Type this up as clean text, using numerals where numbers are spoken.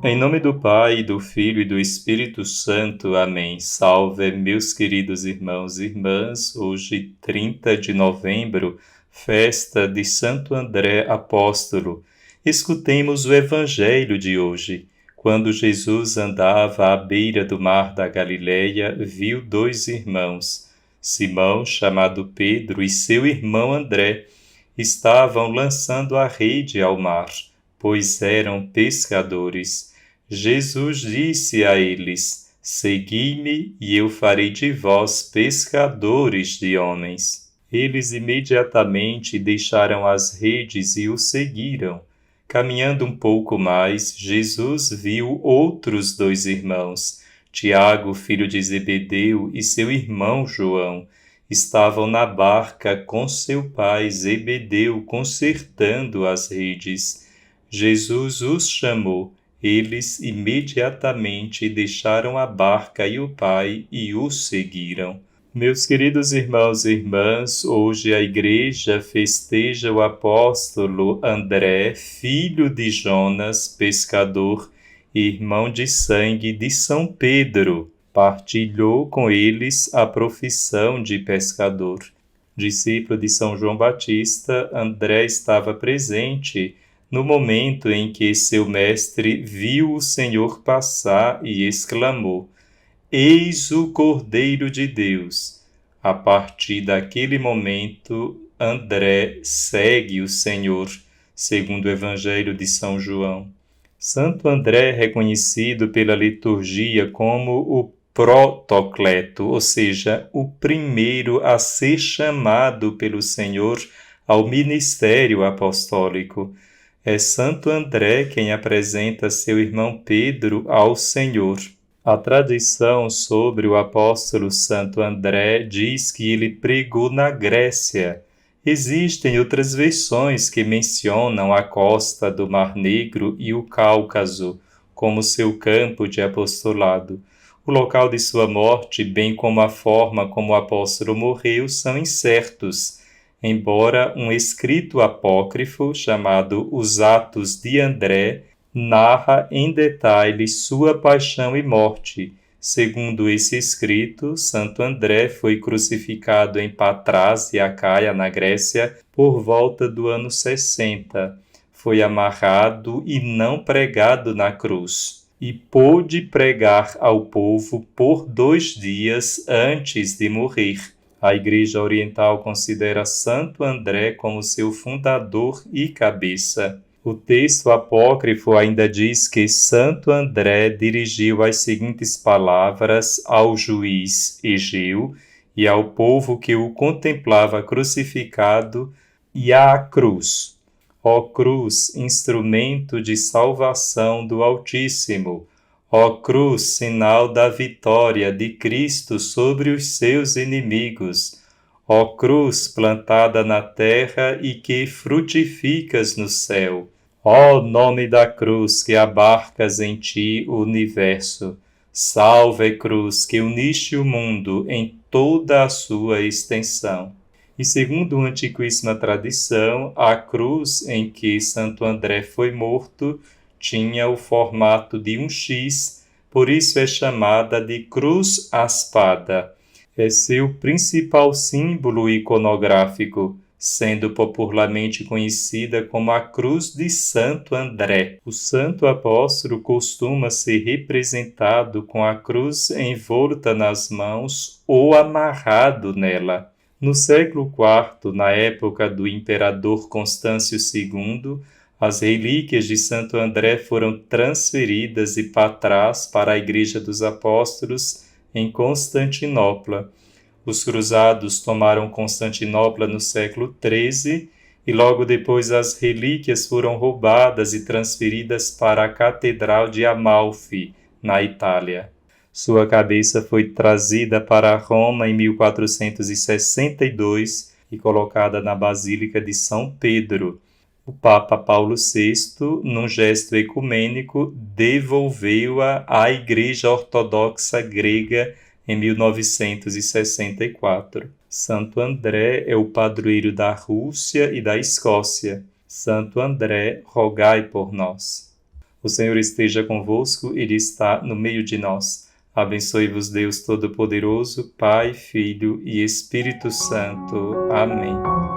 Em nome do Pai, do Filho e do Espírito Santo. Amém. Salve, meus queridos irmãos e irmãs. Hoje, 30 de novembro, festa de Santo André Apóstolo. Escutemos o Evangelho de hoje. Quando Jesus andava à beira do mar da Galileia, viu dois irmãos, Simão, chamado Pedro, e seu irmão André. Estavam lançando a rede ao mar, pois eram pescadores. Jesus disse a eles: Segui-me, e eu farei de vós pescadores de homens. Eles imediatamente deixaram as redes e o seguiram. Caminhando um pouco mais, Jesus viu outros dois irmãos, Tiago, filho de Zebedeu, e seu irmão João. Estavam na barca com seu pai Zebedeu, consertando as redes. Jesus os chamou. Eles imediatamente deixaram a barca e o pai e o seguiram. Meus queridos irmãos e irmãs, hoje a Igreja festeja o apóstolo André, filho de Jonas, pescador, irmão de sangue de São Pedro. Partilhou com eles a profissão de pescador. Discípulo de São João Batista, André estava presente no momento em que seu mestre viu o Senhor passar e exclamou: Eis o Cordeiro de Deus. A partir daquele momento, André segue o Senhor, segundo o Evangelho de São João. Santo André é reconhecido pela liturgia como o protocleto, ou seja, o primeiro a ser chamado pelo Senhor ao ministério apostólico. É Santo André quem apresenta seu irmão Pedro ao Senhor. A tradição sobre o apóstolo Santo André diz que ele pregou na Grécia. Existem outras versões que mencionam a costa do Mar Negro e o Cáucaso como seu campo de apostolado. O local de sua morte, bem como a forma como o apóstolo morreu, são incertos, embora um escrito apócrifo chamado Os Atos de André narra em detalhe sua paixão e morte. Segundo esse escrito, Santo André foi crucificado em Patras e Acaia, na Grécia, por volta do ano 60. Foi amarrado e não pregado na cruz, e pôde pregar ao povo por 2 dias antes de morrer. A Igreja Oriental considera Santo André como seu fundador e cabeça. O texto apócrifo ainda diz que Santo André dirigiu as seguintes palavras ao juiz Egeu e ao povo que o contemplava crucificado e à cruz: Ó cruz, instrumento de salvação do Altíssimo! Ó cruz, sinal da vitória de Cristo sobre os seus inimigos! Ó cruz, plantada na terra e que frutificas no céu! Ó nome da cruz que abarcas em ti o universo! Salve, cruz, que uniste o mundo em toda a sua extensão! E segundo uma antiquíssima tradição, a cruz em que Santo André foi morto tinha o formato de um X, por isso é chamada de cruz aspada. É seu principal símbolo iconográfico, sendo popularmente conhecida como a Cruz de Santo André. O santo apóstolo costuma ser representado com a cruz envolta nas mãos ou amarrado nela. No século IV, na época do imperador Constâncio II, as relíquias de Santo André foram transferidas de Patras para a Igreja dos Apóstolos em Constantinopla. Os cruzados tomaram Constantinopla no século XIII e logo depois as relíquias foram roubadas e transferidas para a Catedral de Amalfi, na Itália. Sua cabeça foi trazida para Roma em 1462 e colocada na Basílica de São Pedro. O Papa Paulo VI, num gesto ecumênico, devolveu-a à Igreja Ortodoxa Grega em 1964. Santo André é o padroeiro da Rússia e da Escócia. Santo André, rogai por nós. O Senhor esteja convosco, Ele está no meio de nós. Abençoe-vos Deus Todo-Poderoso, Pai, Filho e Espírito Santo. Amém.